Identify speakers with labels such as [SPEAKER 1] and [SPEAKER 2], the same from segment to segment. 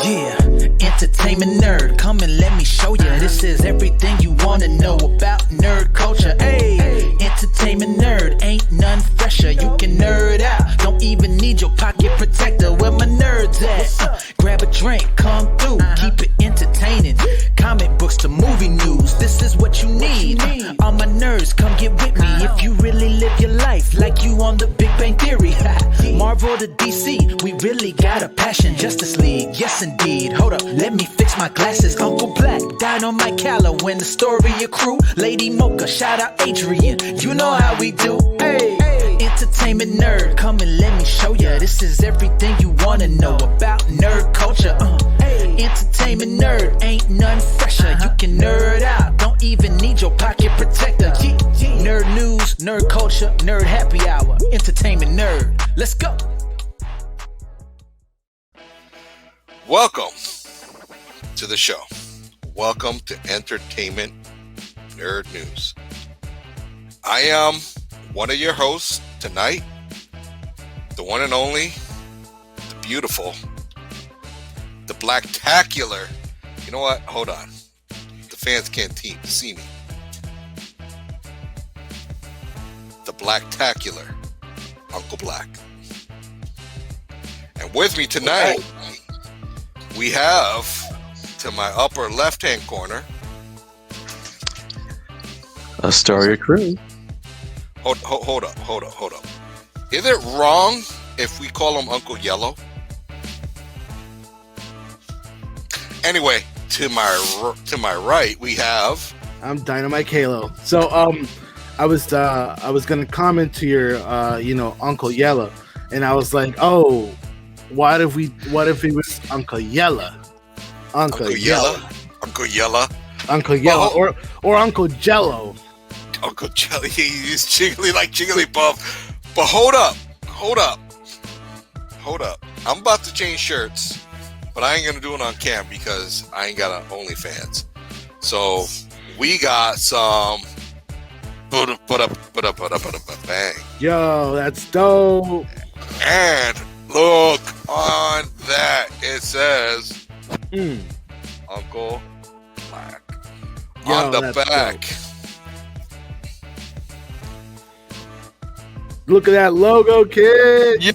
[SPEAKER 1] Yeah, entertainment nerd, come and let me show you. This is everything you wanna know about nerd culture. Hey, entertainment nerd, ain't none fresher. You can nerd out, don't even need your pocket protector. Where my nerds at? Grab a drink, come through, keep it entertaining. Comic books to movie news, this is what you need. All my nerds, come get with me if you really live your life like you on the Big Bang Theory. Marvel to DC, we really got a passion. Justice League, yes indeed. Hold up, let me fix my glasses. Uncle Black, Dynamite Calla, when the story accrue. Lady Mocha, shout out Adrian, you know how we do. Hey, entertainment nerd, come and let me show ya. This is everything you wanna know about nerd culture. Entertainment nerd, ain't none fresher. You can nerd out, don't even need your pocket protector. Nerd news, nerd culture, nerd happy hour. Entertainment nerd, let's go.
[SPEAKER 2] Welcome to the show. Welcome to Entertainment Nerd News. I am one of your hosts tonight, the one and only, the beautiful, the blacktacular. You know what? Hold on. The fans can't see me. The blacktacular, Uncle Black. And with me tonight, we have, to my upper left-hand corner,
[SPEAKER 3] Astoria Crew.
[SPEAKER 2] Hold up. Is it wrong if we call him Uncle Yellow? Anyway, to my right, we have.
[SPEAKER 4] I'm Dynamite Halo. So I was gonna comment to your Uncle Yellow, and I was like, oh, what if it was Uncle Yella? Uncle Yella, or Uncle Jello.
[SPEAKER 2] Uncle Jelly, he's jiggly like Jigglypuff. But hold up. I'm about to change shirts, but I ain't gonna do it on cam because I ain't got an OnlyFans. So we got some. Put up, bang.
[SPEAKER 4] Yo, that's dope.
[SPEAKER 2] And look on that. It says Uncle Black on the back.
[SPEAKER 4] Dope. Look at that logo, kid.
[SPEAKER 2] Yo!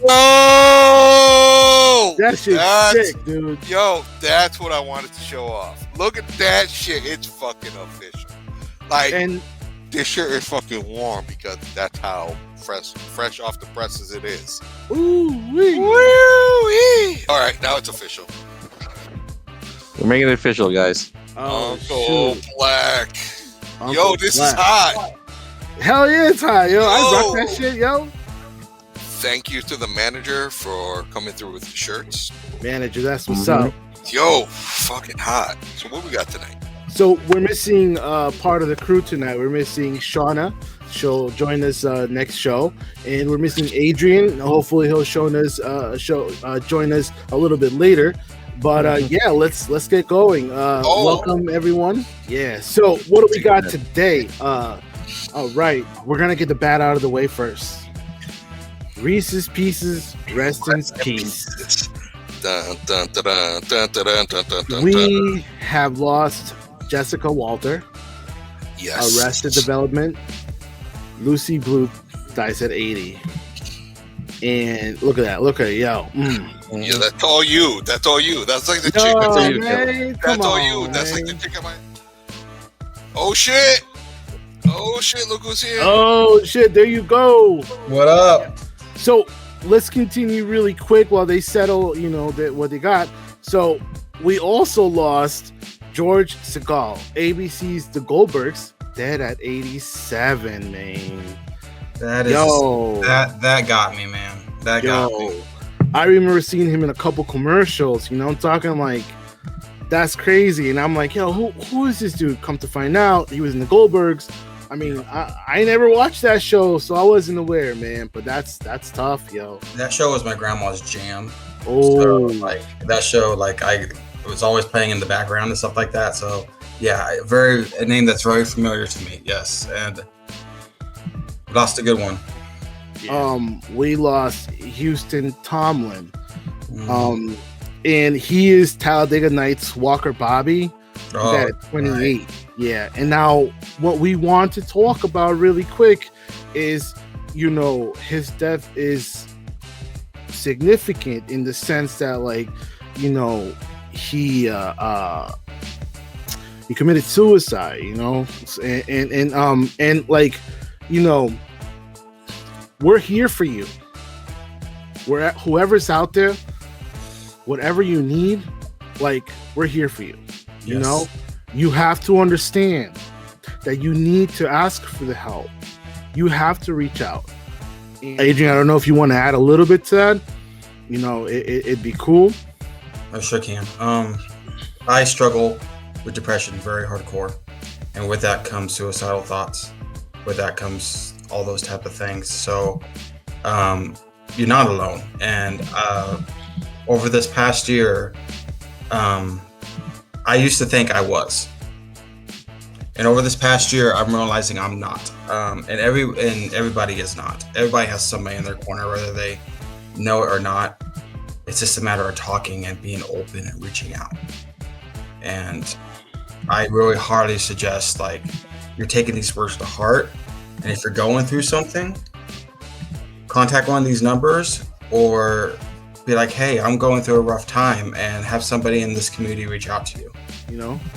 [SPEAKER 4] That shit's sick, dude.
[SPEAKER 2] Yo, that's what I wanted to show off. Look at that shit. It's fucking official. And this shirt is fucking warm because that's how fresh off the presses it is.
[SPEAKER 4] Ooh-wee.
[SPEAKER 2] Woo-wee. All right, now it's official.
[SPEAKER 3] We're making it official, guys.
[SPEAKER 2] Uncle Black.
[SPEAKER 4] Uncle
[SPEAKER 2] Yo, this
[SPEAKER 4] Black.
[SPEAKER 2] is hot.
[SPEAKER 4] Hell yeah, it's hot, yo. I rock that shit, yo.
[SPEAKER 2] Thank you to the manager for coming through with the shirts.
[SPEAKER 4] Manager, that's what's up.
[SPEAKER 2] Yo, fucking hot. So what we got tonight?
[SPEAKER 4] So we're missing part of the crew tonight. We're missing Shauna. She'll join us next show, and we're missing Adrian. Hopefully, he'll join us a little bit later. But yeah, let's get going. Welcome everyone. Yeah. So what do we got today? All right, we're gonna get the bat out of the way first. Reese's Pieces, rest in peace. We have lost Jessica Walter.
[SPEAKER 2] Yes.
[SPEAKER 4] Arrested Development. Lucy Blue dies at 80. And look at that. Look at it, yo.
[SPEAKER 2] Yeah, that's all you. That's like the chick. That's all you. That's all you. That's like the chick of mine. Oh shit! Look who's here.
[SPEAKER 4] Oh shit! There you go.
[SPEAKER 5] What up?
[SPEAKER 4] So let's continue really quick while they settle. What they got. So we also lost George Segal, ABC's The Goldbergs, dead at 87. Man,
[SPEAKER 5] that is that got me, man. That got me.
[SPEAKER 4] I remember seeing him in a couple commercials. I'm talking like that's crazy. And I'm like, yo, who is this dude? Come to find out, he was in The Goldbergs. I mean, I never watched that show, so I wasn't aware, man. But that's tough, yo.
[SPEAKER 5] That show was my grandma's jam.
[SPEAKER 4] Oh,
[SPEAKER 5] so, that show, I was always playing in the background and stuff like that. So yeah, a name that's very familiar to me. Yes, and lost a good one.
[SPEAKER 4] We lost Houston Tomlin. and he is Talladega Nights Walker Bobby.
[SPEAKER 5] Oh,
[SPEAKER 4] At 28. Right. Yeah. And now what we want to talk about really quick is, his death is significant in the sense that, like, he committed suicide, and like, we're here for you. Whoever's out there, whatever you need, like, we're here for you. You have to understand that you need to ask for the help. You have to reach out. And Adrian, I don't know if you want to add a little bit to that. It'd be cool.
[SPEAKER 5] I sure can. I struggle with depression very hardcore, and with that comes suicidal thoughts. With that comes all those type of things. So you're not alone. And over this past year, I used to think I was, and over this past year, I'm realizing I'm not. And everybody is not. Everybody has somebody in their corner, whether they know it or not. It's just a matter of talking and being open and reaching out. And I really hardly suggest, like, you're taking these words to heart, and if you're going through something, contact one of these numbers or be like, hey, I'm going through a rough time, and have somebody in this community reach out to you.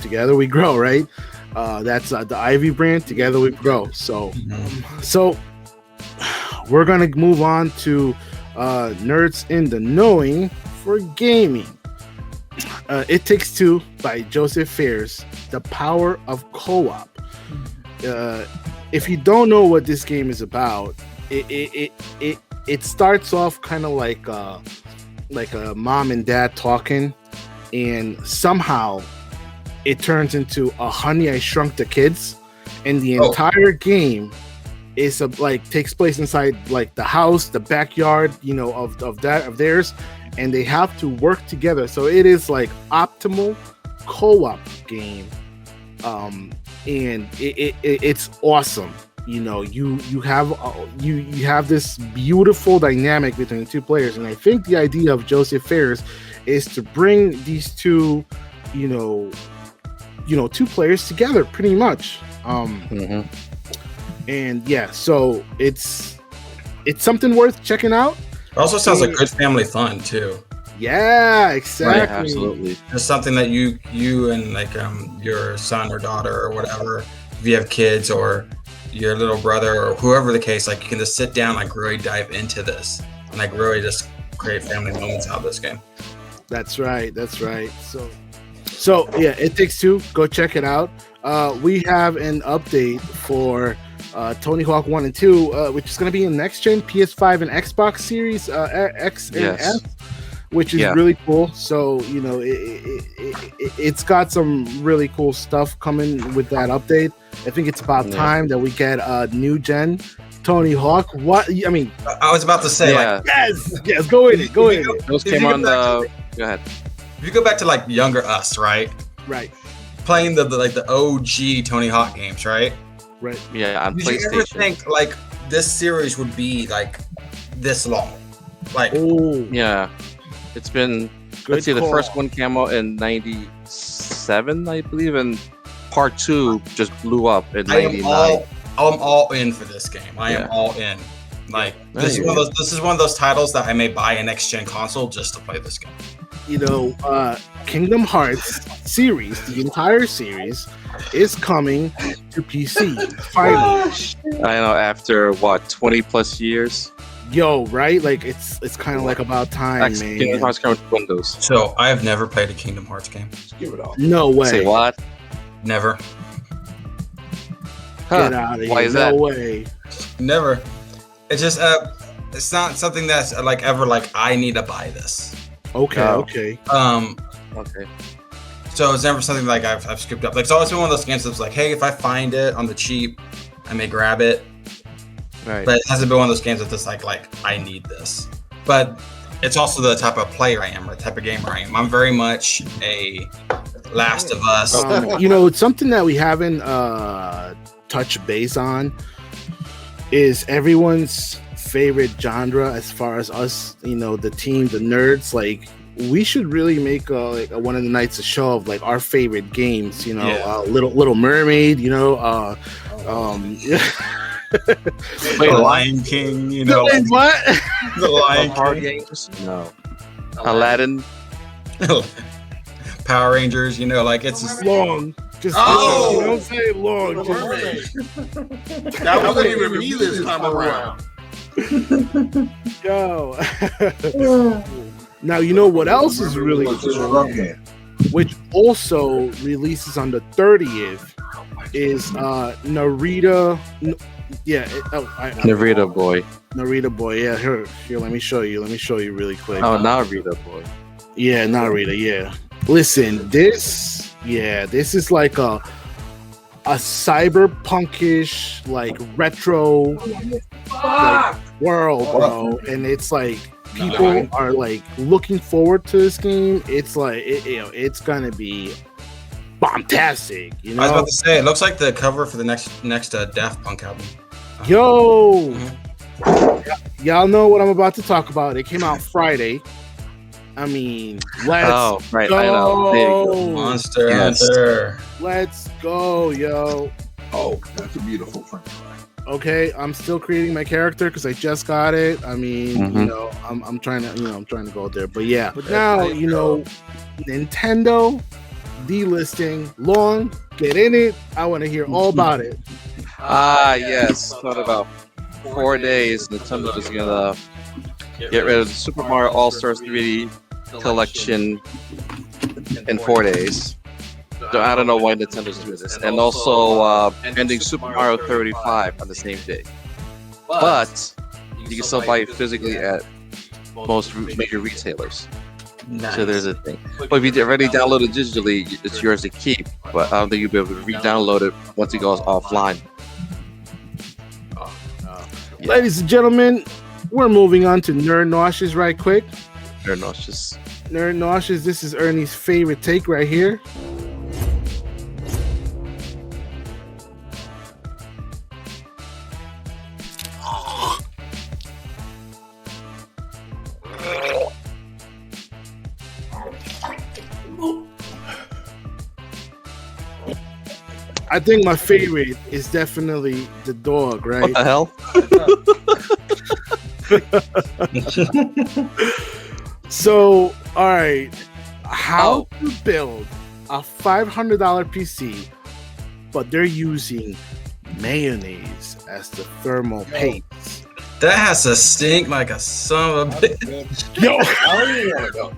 [SPEAKER 4] Together we grow, right? That's the Ivy brand. Together we grow. So, so we're gonna move on to Nerds in the Knowing for gaming. It Takes Two by Joseph Fares. The Power of Co-op. If you don't know what this game is about, it starts off kind of like a mom and dad talking, and somehow it turns into a Honey, I Shrunk the Kids, and the entire game is takes place inside like the house, the backyard, of theirs, and they have to work together. So it is like optimal co-op game, and it's awesome. You have this beautiful dynamic between the two players, and I think the idea of Joseph Fares is to bring these two, two players together, pretty much. And yeah, so it's something worth checking out.
[SPEAKER 5] It also sounds like good family fun too.
[SPEAKER 4] Yeah, exactly.
[SPEAKER 3] Right, absolutely.
[SPEAKER 5] Just something that you and like your son or daughter or whatever, if you have kids, or your little brother or whoever the case, like, you can just sit down, like, really dive into this and like really just create family moments out of this game. That's right.
[SPEAKER 4] So yeah, It Takes Two. Go check it out. We have an update for Tony Hawk 1 and 2, which is going to be in next gen PS5 and Xbox Series X and S, which is really cool. So it's got some really cool stuff coming with that update. I think it's about time that we get a new gen Tony Hawk. What I mean,
[SPEAKER 5] I was about to say,
[SPEAKER 4] like, yes, go in it.
[SPEAKER 3] Those came on the. Go ahead.
[SPEAKER 5] If you go back to like younger us, right, playing the OG Tony Hawk games, right.
[SPEAKER 3] Yeah, on
[SPEAKER 5] Did
[SPEAKER 3] PlayStation.
[SPEAKER 5] you ever think like this series would be like this long? Like,
[SPEAKER 3] yeah, it's been. Let's see, the first one came out in '97, I believe, and part 2 just blew up in '99.
[SPEAKER 5] I'm all in for this game. I am all in. Like, this is one of those titles that I may buy a next gen console just to play this game.
[SPEAKER 4] Kingdom Hearts series, the entire series, is coming to PC finally.
[SPEAKER 3] I know, after 20 plus years.
[SPEAKER 4] Right? Like, it's kind of like about time, man.
[SPEAKER 3] Kingdom Hearts coming to Windows.
[SPEAKER 5] So I have never played a Kingdom Hearts game.
[SPEAKER 3] Just give it all.
[SPEAKER 4] No way.
[SPEAKER 3] Say what?
[SPEAKER 5] Never.
[SPEAKER 4] Get out of here.
[SPEAKER 3] Why is that?
[SPEAKER 4] No way.
[SPEAKER 5] Never. It's just it's not something that's like ever like I need to buy this.
[SPEAKER 4] Okay.
[SPEAKER 3] Okay.
[SPEAKER 5] So it's never something like I've scooped up. Like, it's always been one of those games that's like, hey, if I find it on the cheap, I may grab it.
[SPEAKER 3] Right.
[SPEAKER 5] But it hasn't been one of those games that's just like I need this. But it's also the type of player I am, or the type of gamer I am. I'm very much a Last of Us.
[SPEAKER 4] It's something that we haven't touched base on is everyone's favorite genre as far as us, the team, the nerds. Like, we should really make like one of the nights a show of like our favorite games. You know,
[SPEAKER 5] Yeah.
[SPEAKER 4] Little Mermaid. You know,
[SPEAKER 5] The Lion King, you know.
[SPEAKER 4] Wait, what?
[SPEAKER 5] The Lion
[SPEAKER 3] Hard
[SPEAKER 5] King.
[SPEAKER 3] games? No. Aladdin.
[SPEAKER 5] Power Rangers, you know, like it's just
[SPEAKER 4] Long. Just
[SPEAKER 6] Oh!
[SPEAKER 4] don't say long.
[SPEAKER 6] The
[SPEAKER 4] Just-
[SPEAKER 6] Mermaid. That wasn't even me this time around.
[SPEAKER 4] Yo. Now you know what else is really cool, which also releases on the 30th, is Narita.
[SPEAKER 3] Narita boy.
[SPEAKER 4] Narita boy. Yeah, here. Let me show you. Really quick.
[SPEAKER 3] Oh, Narita boy.
[SPEAKER 4] Yeah, Narita. Yeah. Listen, this is like a cyberpunkish, like retro like, world, bro. And it's like people are like looking forward to this game. It's like it's gonna be bombastic. You
[SPEAKER 5] I was
[SPEAKER 4] know,
[SPEAKER 5] about to say, it looks like the cover for the next Daft Punk album.
[SPEAKER 4] yo, y'all know what I'm about to talk about. It came out Friday. I mean, let's
[SPEAKER 3] Oh, right.
[SPEAKER 4] go.
[SPEAKER 3] I know. There you go.
[SPEAKER 5] Monster
[SPEAKER 3] Yes.
[SPEAKER 5] Hunter.
[SPEAKER 4] Let's go, yo.
[SPEAKER 6] Oh, that's a beautiful thing.
[SPEAKER 4] Okay, I'm still creating my character because I just got it. I mean, you
[SPEAKER 3] Mhm.
[SPEAKER 4] know, I'm trying to go there. But yeah, but now you know, Nintendo delisting. Long, get in it. I want to hear all about it.
[SPEAKER 3] Ah, yes. Thought about 4 days. Nintendo is gonna get rid of the Super Mario All Stars 3D collection in 4 days. So I don't know why Nintendo's doing this, and also ending Super Mario 35 on the same day. But you can still buy it physically at most major retailers.
[SPEAKER 5] Nice.
[SPEAKER 3] So there's a thing. But if you already downloaded digitally, it's yours to keep. But I don't think you'll be able to re-download it once it goes offline.
[SPEAKER 4] Ladies and gentlemen, we're moving on to Nerd Nauseous right quick.
[SPEAKER 3] They're nauseous.
[SPEAKER 4] Nerd Nauseous, this is Ernie's favorite take right here. I think my favorite is definitely the dog, right?
[SPEAKER 3] What the hell?
[SPEAKER 4] So, all right, how
[SPEAKER 3] Oh.
[SPEAKER 4] to build a $500 PC, but they're using mayonnaise as the thermal paste.
[SPEAKER 5] That has to stink like a son of a bitch.
[SPEAKER 4] Yo,
[SPEAKER 6] I don't even want to go.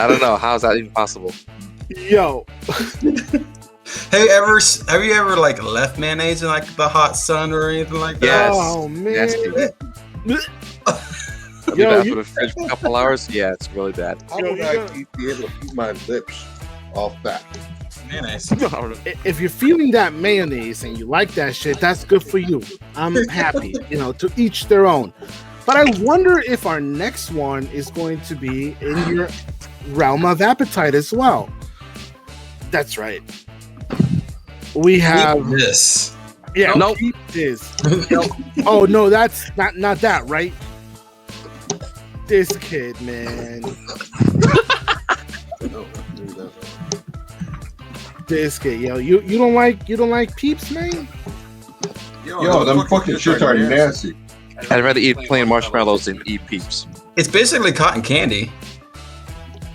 [SPEAKER 3] I don't know. How is that even possible?
[SPEAKER 4] yo,
[SPEAKER 5] Have you ever like left mayonnaise in like the hot sun or anything like that?
[SPEAKER 3] Yes.
[SPEAKER 4] oh man,
[SPEAKER 3] Nasty. Leave
[SPEAKER 4] Yo,
[SPEAKER 3] that
[SPEAKER 4] you-
[SPEAKER 3] for the fridge for a couple hours. Yeah, it's really bad.
[SPEAKER 6] How
[SPEAKER 4] Yo,
[SPEAKER 6] would
[SPEAKER 4] you
[SPEAKER 6] I
[SPEAKER 4] gotta-
[SPEAKER 6] be able to keep my lips off that?
[SPEAKER 5] Mayonnaise.
[SPEAKER 4] if you're feeling that mayonnaise and you like that shit, that's good for you. I'm happy, you know, to each their own. But I wonder if our next one is going to be in your realm of appetite as well. That's right. We have
[SPEAKER 5] This.
[SPEAKER 4] yeah.
[SPEAKER 3] Nope.
[SPEAKER 4] Keep this. Oh no, that's not that, right? This kid, man.
[SPEAKER 6] No, maybe that's
[SPEAKER 4] This kid, yo. You don't like Peeps, man?
[SPEAKER 6] Yo, them fucking shits are nasty.
[SPEAKER 3] I'd rather eat plain marshmallows than eat Peeps.
[SPEAKER 5] It's basically cotton candy.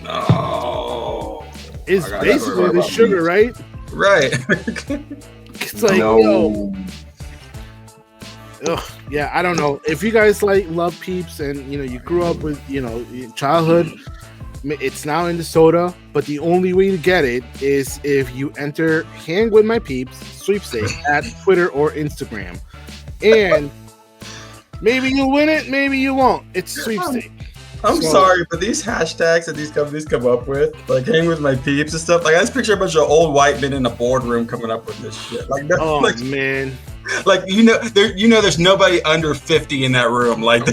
[SPEAKER 6] No.
[SPEAKER 4] It's
[SPEAKER 6] I got
[SPEAKER 4] basically
[SPEAKER 6] that
[SPEAKER 4] the
[SPEAKER 6] about
[SPEAKER 4] sugar,
[SPEAKER 6] Peeps.
[SPEAKER 4] right?
[SPEAKER 5] Right.
[SPEAKER 4] It's like, yo, ugh, yeah, I don't know. If you guys love Peeps and you know you grew up with in childhood, it's now in the soda. But the only way to get it is if you enter "Hang with My Peeps" sweepstakes at Twitter or Instagram, and maybe you'll win it, maybe you won't. It's sweepstakes.
[SPEAKER 5] I'm
[SPEAKER 4] So-
[SPEAKER 5] sorry, but these hashtags that these companies come up with, like hang with my peeps and stuff, like I just picture a bunch of old white men in a boardroom coming up with this shit. Like, that,
[SPEAKER 4] Oh
[SPEAKER 5] like,
[SPEAKER 4] man,
[SPEAKER 5] there's nobody under 50 in that room. Like,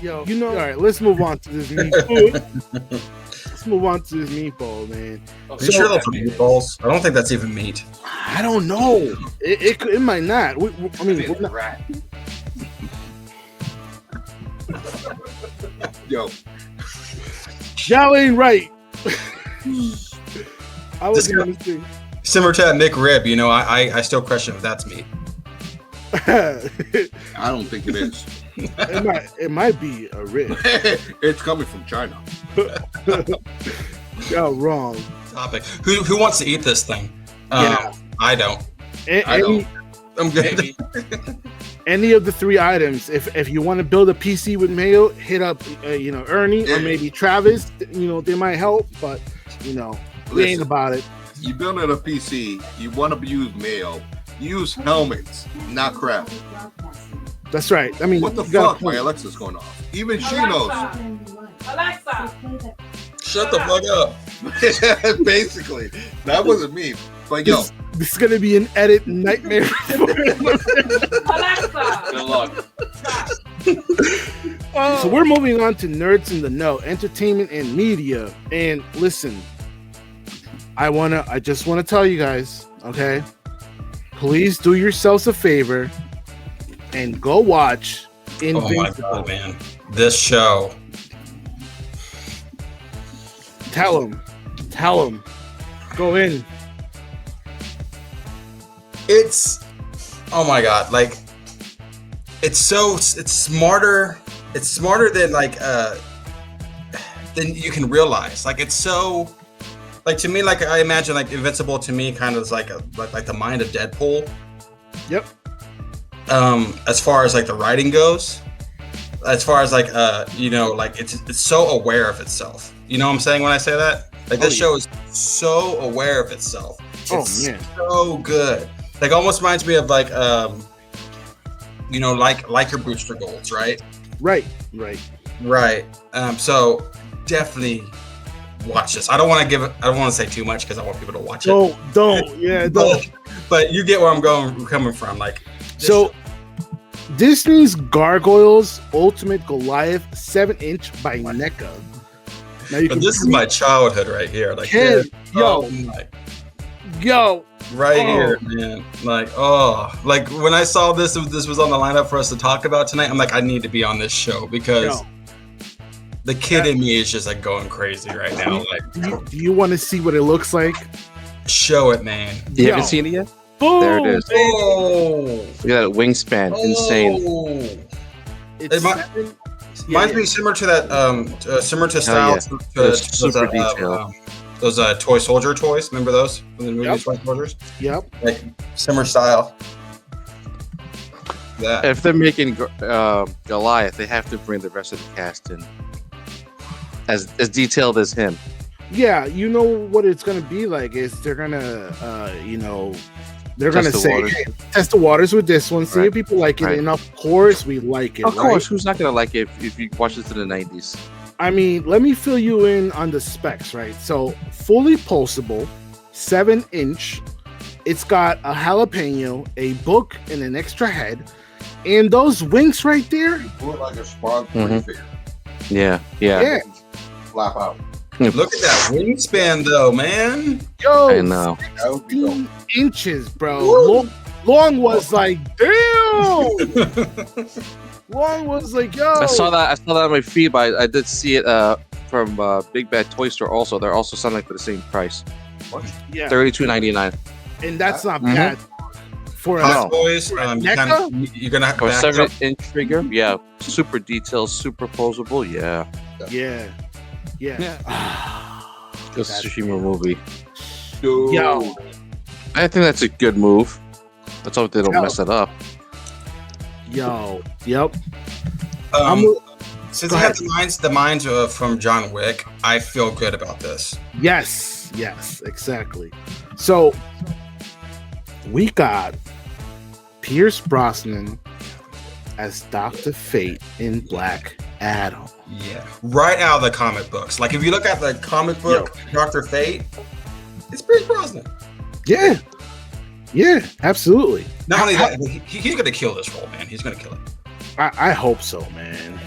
[SPEAKER 4] yo, all right, let's move on to this meatball. Let's move on to this meatball, man.
[SPEAKER 5] are you sure those are meatballs? I don't think that's even meat.
[SPEAKER 4] I don't know. It might not. I mean, we're not-
[SPEAKER 6] Yo,
[SPEAKER 4] Y'all ain't right. I was
[SPEAKER 5] This
[SPEAKER 4] gonna say.
[SPEAKER 5] Similar to that McRib, you know, I still question if that's me.
[SPEAKER 6] I don't think it is.
[SPEAKER 4] it might be a rib.
[SPEAKER 6] It's coming from China.
[SPEAKER 4] Y'all wrong.
[SPEAKER 5] Topic. Who wants to eat this thing?
[SPEAKER 4] Yeah.
[SPEAKER 5] I don't.
[SPEAKER 6] I don't.
[SPEAKER 5] I'm good.
[SPEAKER 4] Any of the 3 items, if you want to build a PC with mayo, hit up Ernie or maybe Travis. They might help, but we ain't about it.
[SPEAKER 6] You building a PC, you want to use mayo, use helmets, not crap.
[SPEAKER 4] That's right. I mean,
[SPEAKER 6] What the fuck? My Alexa's going off. Even she knows.
[SPEAKER 7] Alexa.
[SPEAKER 5] Shut the fuck up.
[SPEAKER 6] Basically, that wasn't me. But yo,
[SPEAKER 4] This is gonna be an edit nightmare.
[SPEAKER 7] Alexa.
[SPEAKER 3] Good luck.
[SPEAKER 4] So we're moving on to Nerds in the Know, entertainment and media. And listen, I just wanna tell you guys, okay? Please do yourselves a favor and go watch Invincible.
[SPEAKER 5] Oh my god, man. This show.
[SPEAKER 4] Tell them. Go in.
[SPEAKER 5] It's oh my god, like it's smarter than than you can realize. Like it's so like to me, like I imagine like Invincible to me kind of is like like the mind of Deadpool.
[SPEAKER 4] Yep.
[SPEAKER 5] As far as like the writing goes, as far as like like it's so aware of itself. You know what I'm saying when I say that? Like this show is so aware of itself. It's so good. Like almost reminds me of like like your Booster Golds, right?
[SPEAKER 4] Right.
[SPEAKER 5] So definitely watch this. I don't want to say too much because I want people to watch it.
[SPEAKER 4] Don't.
[SPEAKER 5] But you get where I'm coming from. Like
[SPEAKER 4] So Disney's Gargoyles Ultimate Goliath 7-inch by NECA. Now you
[SPEAKER 5] but this is my childhood right here. Like
[SPEAKER 4] Kid, yo.
[SPEAKER 5] Here, man. Like when I saw this was on the lineup for us to talk about tonight. I'm like, I need to be on this show because the kid in me is just like going crazy right now. Like,
[SPEAKER 4] do you want to see what it looks like?
[SPEAKER 5] Show it, man.
[SPEAKER 3] You haven't seen it yet?
[SPEAKER 4] Boom,
[SPEAKER 3] There it is.
[SPEAKER 5] Oh,
[SPEAKER 3] Look at that wingspan. Insane.
[SPEAKER 5] Reminds me similar to that, similar to style.
[SPEAKER 3] It's super detailed.
[SPEAKER 5] Those Toy Soldier toys. Remember those from the movie
[SPEAKER 4] Yep.
[SPEAKER 5] Toy Soldiers?
[SPEAKER 4] Yep.
[SPEAKER 5] Like similar style. That.
[SPEAKER 3] If they're making Goliath, they have to bring the rest of the cast in as detailed as him.
[SPEAKER 4] Yeah, you know what it's gonna be like is they're gonna they're
[SPEAKER 3] Test
[SPEAKER 4] gonna
[SPEAKER 3] the
[SPEAKER 4] say,
[SPEAKER 3] waters.
[SPEAKER 4] hey, test the waters with this one, see
[SPEAKER 3] Right.
[SPEAKER 4] if people like it,
[SPEAKER 3] Right.
[SPEAKER 4] and of course we like it.
[SPEAKER 3] Of
[SPEAKER 4] right?
[SPEAKER 3] course, who's not gonna like it if you watch this in the 90s?
[SPEAKER 4] I mean, let me fill you in on the specs, right? So fully pulsable, 7-inch. It's got a jalapeno, a book, and an extra head. And those wings right there,
[SPEAKER 6] do it like a Spawn
[SPEAKER 3] Mhm.
[SPEAKER 6] figure.
[SPEAKER 3] Yeah.
[SPEAKER 6] Flap out.
[SPEAKER 5] Look at that wingspan, though, man.
[SPEAKER 4] Yo,
[SPEAKER 3] I know.
[SPEAKER 6] That would be dope.
[SPEAKER 4] 15 inches, bro. Long was like, damn. Long was like, yo.
[SPEAKER 3] I saw that on my feed, but I did see it from Big Bad Toy Store. Also, they're also selling for the same price,
[SPEAKER 4] Yeah,
[SPEAKER 3] $32.99
[SPEAKER 4] and that's not
[SPEAKER 3] Mhm.
[SPEAKER 4] bad for
[SPEAKER 5] Hot
[SPEAKER 4] us.
[SPEAKER 5] Toys.
[SPEAKER 4] NECA?
[SPEAKER 5] You're gonna have to
[SPEAKER 3] for a
[SPEAKER 5] back up.
[SPEAKER 3] 7-inch figure. Yeah, super detailed, super posable. Yeah,
[SPEAKER 4] Yeah.
[SPEAKER 3] good Tsushima movie.
[SPEAKER 6] Dude.
[SPEAKER 4] Yo,
[SPEAKER 3] I think that's a good move. Let's hope they don't mess it up.
[SPEAKER 4] yep.
[SPEAKER 5] Since
[SPEAKER 4] Go
[SPEAKER 5] I have
[SPEAKER 4] ahead.
[SPEAKER 5] the minds from John Wick, I feel good about this.
[SPEAKER 4] Yes, exactly. So we got Pierce Brosnan as Dr. Fate in Black Adam.
[SPEAKER 5] Yeah, right out of the comic books. Like if you look at the comic book, Dr. Fate, it's Pierce Brosnan.
[SPEAKER 4] Yeah, absolutely.
[SPEAKER 5] Not only that, he's gonna kill this role, man. He's gonna kill it.
[SPEAKER 4] I hope so, man.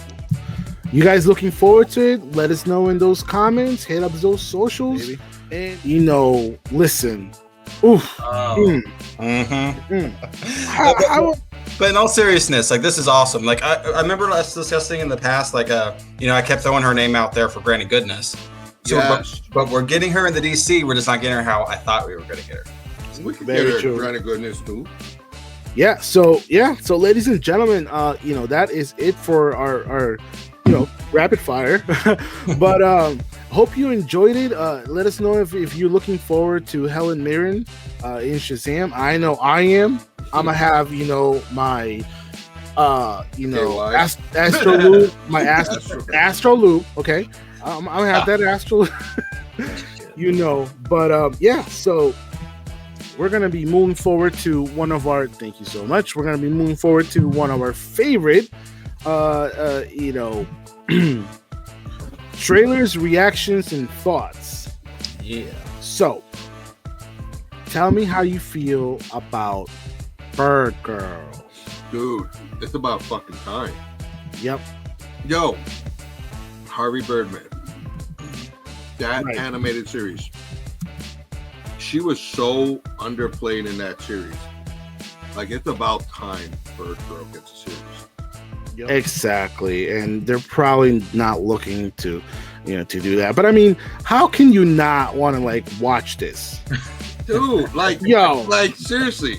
[SPEAKER 4] You guys looking forward to it? Let us know in those comments. Hit up those socials. And listen. Oof.
[SPEAKER 5] Mm-hmm. But in all seriousness, like this is awesome. Like I remember us discussing in the past, like I kept throwing her name out there for granted goodness. So,
[SPEAKER 6] Yes.
[SPEAKER 5] but we're getting her in the DC. We're just not getting her how I thought we were going to get her.
[SPEAKER 6] We could
[SPEAKER 4] Very
[SPEAKER 6] get her
[SPEAKER 4] true.
[SPEAKER 6] granted goodness too.
[SPEAKER 4] So ladies and gentlemen, that is it for our rapid fire. But hope you enjoyed it. Let us know if you're looking forward to Helen Mirren in Shazam. I know I am. I'm gonna have my Astro Loop, my Astro Loop. Okay, I'm gonna have that Astro. But so we're gonna be moving forward to one of our. Thank you so much. We're gonna be moving forward to one of our favorite, trailers, reactions, and thoughts.
[SPEAKER 5] Yeah.
[SPEAKER 4] So, tell me how you feel about Bird Girl.
[SPEAKER 6] Dude, it's about fucking time.
[SPEAKER 4] Yep.
[SPEAKER 6] Yo, Harvey Birdman. That
[SPEAKER 4] Right.
[SPEAKER 6] animated series. She was so underplayed in that series. Like, it's about time Bird Girl gets a series.
[SPEAKER 4] Yep. Exactly, and they're probably not looking to do that. But I mean, how can you not want to watch this?
[SPEAKER 6] Dude, like, seriously,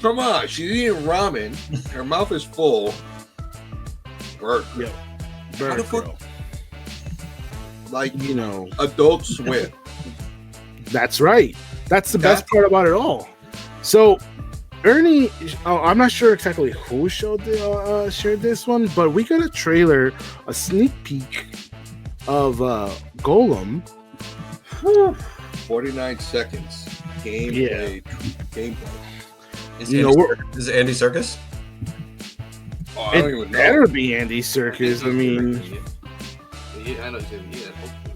[SPEAKER 6] come on. She's eating ramen. Her mouth is full. Bird Girl.
[SPEAKER 4] Yep.
[SPEAKER 6] How
[SPEAKER 4] Bird
[SPEAKER 6] the fuck-
[SPEAKER 4] Girl.
[SPEAKER 6] Like,
[SPEAKER 4] You know,
[SPEAKER 6] Adult Swim.
[SPEAKER 4] that's right. That's the best part about it all. So, Ernie, I'm not sure exactly who shared this one, but we got a trailer, a sneak peek of Golem.
[SPEAKER 6] 49 seconds. Gameplay.
[SPEAKER 5] Is
[SPEAKER 4] You know,
[SPEAKER 5] is it Andy Serkis?
[SPEAKER 6] Oh, I don't even
[SPEAKER 4] It
[SPEAKER 6] know.
[SPEAKER 4] better be Andy Serkis. I mean,
[SPEAKER 8] I know he's gonna be in it. Hopefully.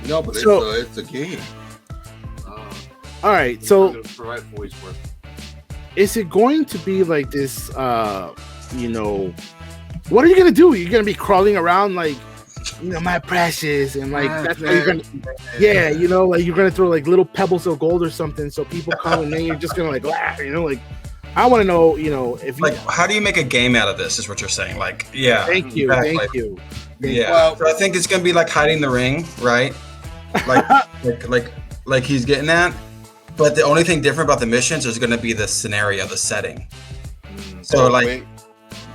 [SPEAKER 6] No, but
[SPEAKER 4] So-
[SPEAKER 6] it's a game.
[SPEAKER 4] all right.
[SPEAKER 8] He's
[SPEAKER 4] So,
[SPEAKER 8] gonna provide voice work.
[SPEAKER 4] is it going to be like this? What are you gonna do? You're gonna be crawling around like, my precious, and that's how you're gonna. Yeah, you're gonna throw like little pebbles of gold or something, so people come and then you're just gonna laugh. I want to know, if you.
[SPEAKER 5] How do you make a game out of this? Is what you're saying? Yeah.
[SPEAKER 4] Thank you,
[SPEAKER 5] exactly.
[SPEAKER 4] thank you.
[SPEAKER 5] Yeah.
[SPEAKER 6] Well-
[SPEAKER 5] so I think it's gonna be like hiding the ring, right? Like he's getting that. But the only thing different about the missions is gonna be the scenario, the setting. So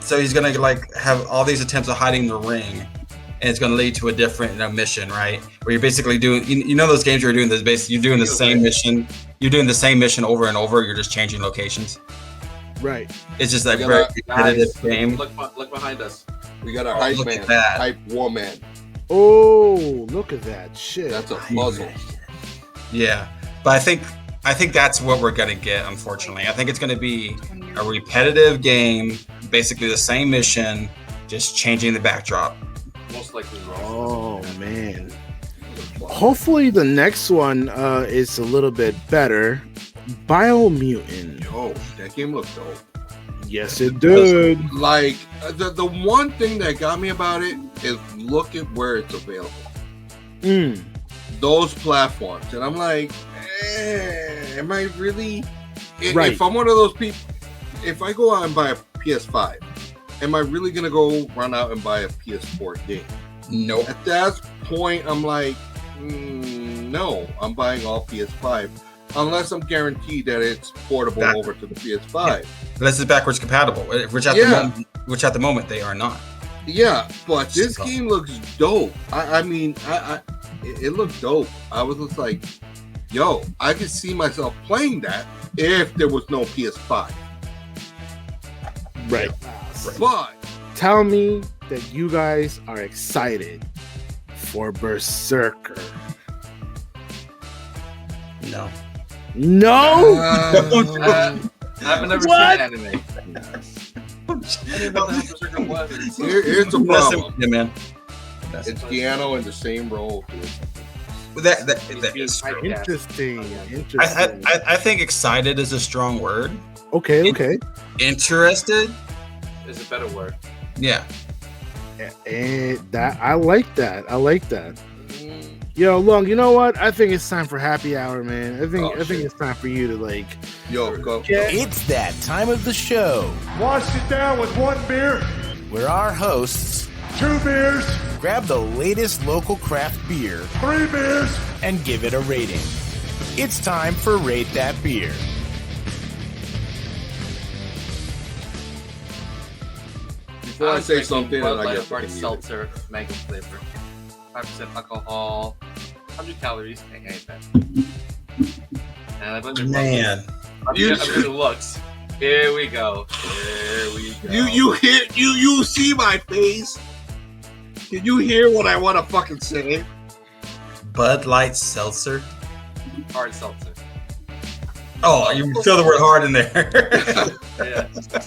[SPEAKER 5] so he's gonna have all these attempts of hiding the ring, and it's gonna lead to a different mission, right? Where you're basically doing, those games where you're doing this. You're doing the same mission. You're doing the same mission over and over. You're just changing locations.
[SPEAKER 4] Right.
[SPEAKER 5] It's just like very repetitive game.
[SPEAKER 8] Look behind us.
[SPEAKER 6] We got a hype
[SPEAKER 5] look
[SPEAKER 6] man,
[SPEAKER 5] at that.
[SPEAKER 6] hype woman.
[SPEAKER 4] Oh, look at that shit.
[SPEAKER 6] That's a puzzle.
[SPEAKER 5] Yeah, but I think that's what we're gonna get. Unfortunately, I think it's gonna be a repetitive game, basically the same mission, just changing the backdrop.
[SPEAKER 8] Most likely.
[SPEAKER 4] Oh man. Hopefully the next one is a little bit better. Biomutant.
[SPEAKER 6] Yo, that game looks dope.
[SPEAKER 4] Yes, it did.
[SPEAKER 6] Like, the one thing that got me about it is look at where it's available. Those platforms. And I'm like, am I really?
[SPEAKER 4] Right.
[SPEAKER 6] If I'm one of those people, if I go out and buy a PS5, am I really going to go run out and buy a PS4 game?
[SPEAKER 5] Nope.
[SPEAKER 6] At that point, I'm like, no, I'm buying all PS5. Unless I'm guaranteed that it's portable over to the PS5.
[SPEAKER 5] This is backwards compatible, which at the moment they are not.
[SPEAKER 6] Yeah, but this game looks dope. I mean, it looked dope. I was just like, yo, I could see myself playing that if there was no PS5.
[SPEAKER 4] Right.
[SPEAKER 6] But
[SPEAKER 4] Tell me that you guys are excited for Berserker.
[SPEAKER 5] No.
[SPEAKER 4] No.
[SPEAKER 8] I've never
[SPEAKER 4] What?
[SPEAKER 8] seen anime. I didn't know that Berserker was.
[SPEAKER 6] here's the problem.
[SPEAKER 5] Yeah, man.
[SPEAKER 6] It's Keanu in the same role.
[SPEAKER 5] That is true.
[SPEAKER 4] Interesting.
[SPEAKER 5] I think excited is a strong word.
[SPEAKER 4] Okay.
[SPEAKER 5] Interested?
[SPEAKER 8] Is a better word.
[SPEAKER 5] Yeah.
[SPEAKER 4] And that I like that. Yo, Long, you know what? I think it's time for happy hour, man. I think
[SPEAKER 6] shit.
[SPEAKER 4] it's time for you to like.
[SPEAKER 6] Yo, go.
[SPEAKER 1] It's that time of the show
[SPEAKER 9] Wash it down with 1 beer,
[SPEAKER 1] where our hosts
[SPEAKER 9] 2 beers,
[SPEAKER 1] grab the latest local craft beer
[SPEAKER 9] 3 beers.
[SPEAKER 1] and give it a rating. It's time for Rate That Beer.
[SPEAKER 6] Before I say something, and I
[SPEAKER 8] Light
[SPEAKER 6] get
[SPEAKER 8] hard
[SPEAKER 6] fucking muted.
[SPEAKER 8] seltzer, mango flavor, 5% alcohol, 100 calories. Ain't bad. And I've been
[SPEAKER 5] Man,
[SPEAKER 8] I'm the looks. Here we go.
[SPEAKER 6] You see my face? Can you hear what I want to fucking say?
[SPEAKER 5] Bud Light Seltzer.
[SPEAKER 8] Hard seltzer.
[SPEAKER 5] Oh, you throw the word hard in there.
[SPEAKER 8] Yeah.
[SPEAKER 6] But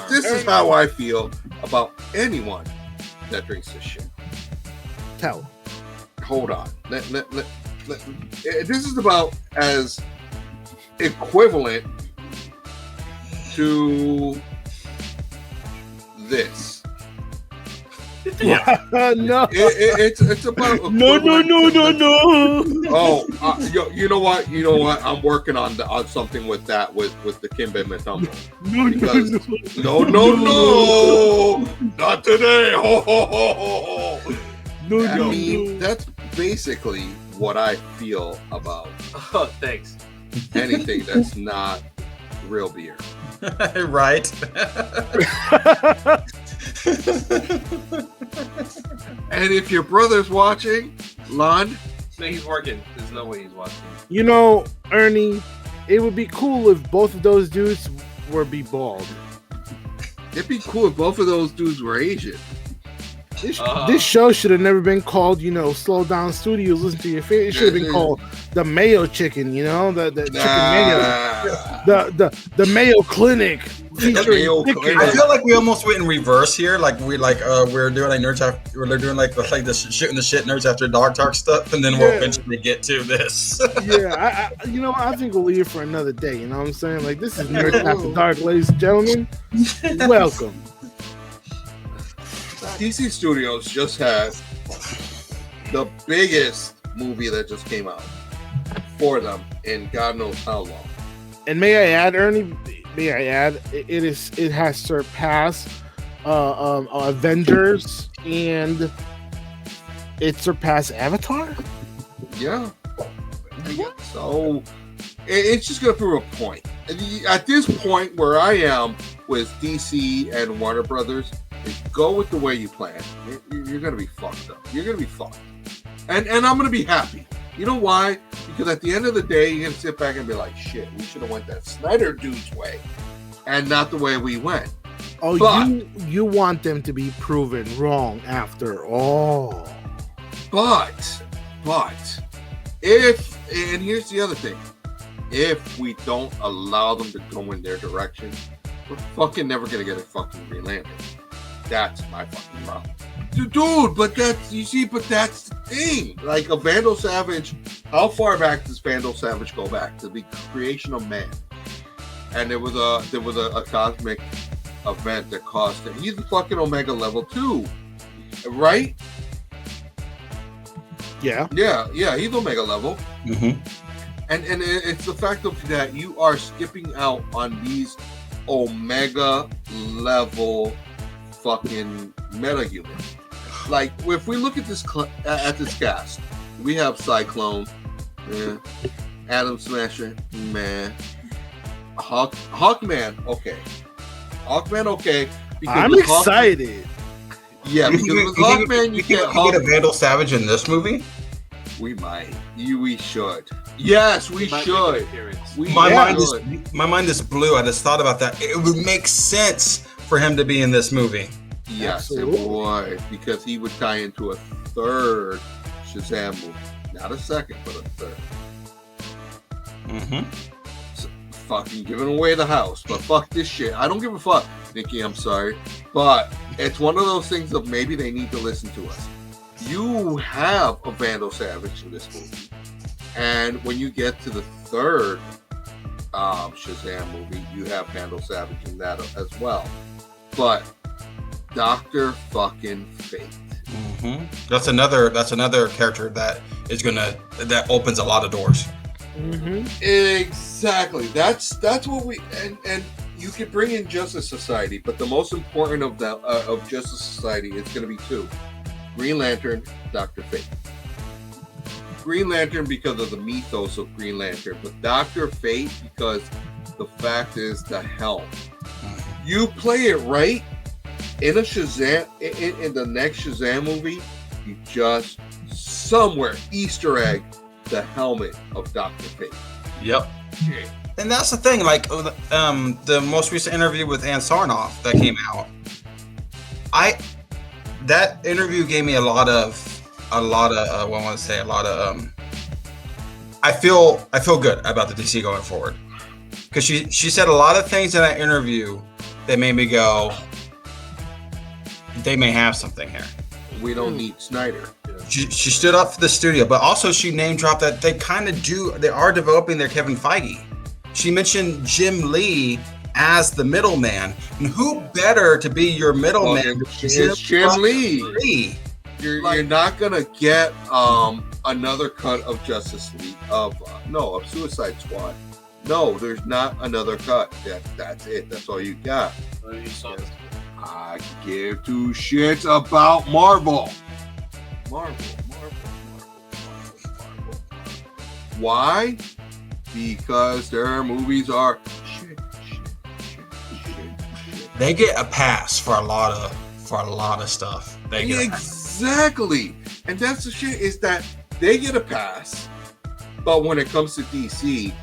[SPEAKER 6] this is how I feel about anyone that drinks this shit.
[SPEAKER 4] Tell.
[SPEAKER 6] Hold on. This is about as equivalent to this.
[SPEAKER 4] No.
[SPEAKER 6] It's about
[SPEAKER 4] No.
[SPEAKER 6] Oh, you know what? I'm working on something with that with the Kimbe Matumbo. No, not today. Ho, ho, ho, ho, ho.
[SPEAKER 4] No.
[SPEAKER 6] That's basically what I feel about
[SPEAKER 8] Oh, thanks.
[SPEAKER 6] anything that's not real beer.
[SPEAKER 5] Right.
[SPEAKER 6] And if your brother's watching, Lon,
[SPEAKER 8] No, he's working. There's no way he's watching.
[SPEAKER 4] You know, Ernie, it would be cool if both of those dudes were be bald.
[SPEAKER 6] it'd be cool if both of those dudes were Asian.
[SPEAKER 4] This show should have never been called, Slow Down Studios. Listen to your favorite. It should have been called the Mayo Chicken. The chicken mayo, the Mayo Clinic.
[SPEAKER 6] Mayo
[SPEAKER 4] Chicken.
[SPEAKER 6] Clinic.
[SPEAKER 5] I feel like we almost went in reverse here. Like we're doing like nerds after we're doing like the shooting the shit nerds after dark talk stuff, and then we'll eventually get to this.
[SPEAKER 4] Yeah, I think we'll leave it for another day. You know what I'm saying? Like, this is Nerds After Dark, ladies and gentlemen. Welcome.
[SPEAKER 6] DC Studios just had the biggest movie that just came out for them in God knows how long.
[SPEAKER 4] And may I add, Ernie? It has surpassed Avengers, and it surpassed Avatar.
[SPEAKER 6] Yeah. So it's just gonna prove a point. At this point where I am with DC and Warner Brothers, is go with the way you plan. You're gonna be fucked up. You're gonna be fucked, and I'm gonna be happy. You know why? Because at the end of the day, you're gonna sit back and be like, "Shit, we should have went that Snyder dude's way, and not the way we went."
[SPEAKER 4] Oh,
[SPEAKER 6] But-
[SPEAKER 4] you want them to be proven wrong after all.
[SPEAKER 6] But if, and here's the other thing, if we don't allow them to go in their direction, we're fucking never gonna get a fucking Green Lantern. That's my fucking problem. Dude, but that's the thing. Like a Vandal Savage, how far back does Vandal Savage go back? To the creation of man. And there was a cosmic event that caused it. He's the fucking Omega level 2. Right?
[SPEAKER 4] Yeah.
[SPEAKER 6] Yeah, he's Omega level.
[SPEAKER 5] Mm-hmm.
[SPEAKER 6] And it's the fact of that you are skipping out on these Omega level fucking metahumans. Like, if we look at this cast, we have Cyclone, Atom Smasher, man, Hawkman, okay.
[SPEAKER 4] I'm excited.
[SPEAKER 6] Yeah, because with Hawkman, you can't
[SPEAKER 5] get a Vandal Savage in this movie.
[SPEAKER 6] We might. We should. Yes, we should.
[SPEAKER 5] My mind is blue. I just thought about that. It would make sense for him to be in this movie.
[SPEAKER 6] Yes,
[SPEAKER 4] Absolutely.
[SPEAKER 6] it would, because he would tie into a third Shazam movie. Not a second, but a third.
[SPEAKER 5] Mm-hmm.
[SPEAKER 6] So, fucking giving away the house, but fuck this shit. I don't give a fuck, Nikki, I'm sorry. But it's one of those things of maybe they need to listen to us. You have a Vandal Savage in this movie. And when you get to the third Shazam movie, you have Vandal Savage in that as well. But Dr. fucking Fate.
[SPEAKER 5] That's another character that opens a lot of doors.
[SPEAKER 6] Exactly. That's what we and you could bring in Justice Society, but the most important of Justice Society is going to be two: Green Lantern, Dr. Fate. Green Lantern because of the mythos of Green Lantern, but Dr. Fate because the fact is the helm. You play it right in a Shazam, in the next Shazam movie, you just somewhere Easter egg the helmet of Dr. Fate.
[SPEAKER 5] Yep.
[SPEAKER 6] Yeah.
[SPEAKER 5] And that's the thing, like the most recent interview with Ann Sarnoff that came out. That interview gave me a lot of I feel good about the DC going forward, because she said a lot of things in that interview that made me go, they may have something here.
[SPEAKER 6] We don't need Snyder.
[SPEAKER 5] She stood up for the studio, but also she name dropped that they are developing their Kevin Feige. She mentioned Jim Lee as the middleman, and who better to be your middleman?
[SPEAKER 6] It's Jim Lee. You're not gonna get another cut of Justice League of Suicide Squad. No, there's not another cut. That's it. That's all you got. I give two shits about Marvel. Why? Because their movies are shit.
[SPEAKER 5] They get a pass for a lot of stuff.
[SPEAKER 6] Exactly. And that's the shit, is that they get a pass, but when it comes to DC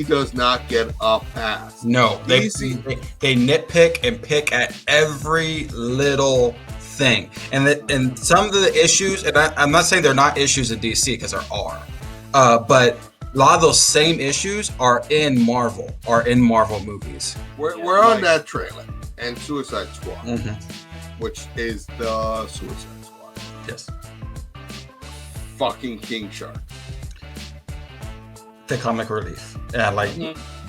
[SPEAKER 6] does not get a pass.
[SPEAKER 5] No, they nitpick and pick at every little thing, and some of the issues, and I'm not saying they're not issues in DC, because there are, but a lot of those same issues are in Marvel movies.
[SPEAKER 6] We're on that trailer and Suicide Squad, which is the Suicide Squad.
[SPEAKER 5] Yes.
[SPEAKER 6] Fucking King Shark.
[SPEAKER 5] The comic relief. Yeah, like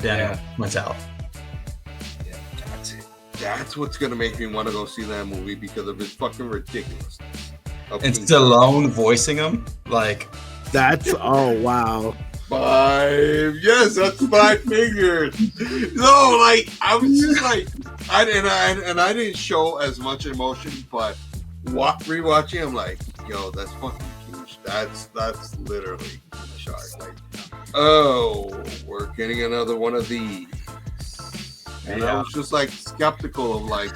[SPEAKER 5] Daniel went out.
[SPEAKER 6] Yeah, that's it. That's what's gonna make me want to go see that movie, because of his fucking ridiculousness.
[SPEAKER 5] And Stallone voicing him, like
[SPEAKER 4] that's wow.
[SPEAKER 6] 5. Yes, that's 5 figures. No, like I was just like, I didn't show as much emotion, but rewatching, I'm like, yo, that's fucking huge. That's literally a shark. Like, oh, we're getting another one of these. And I was just like skeptical of like,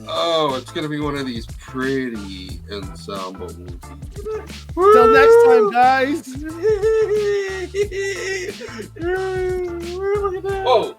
[SPEAKER 6] oh, it's gonna be one of these pretty ensemble movies.
[SPEAKER 4] Till next time, guys.
[SPEAKER 8] Whoa.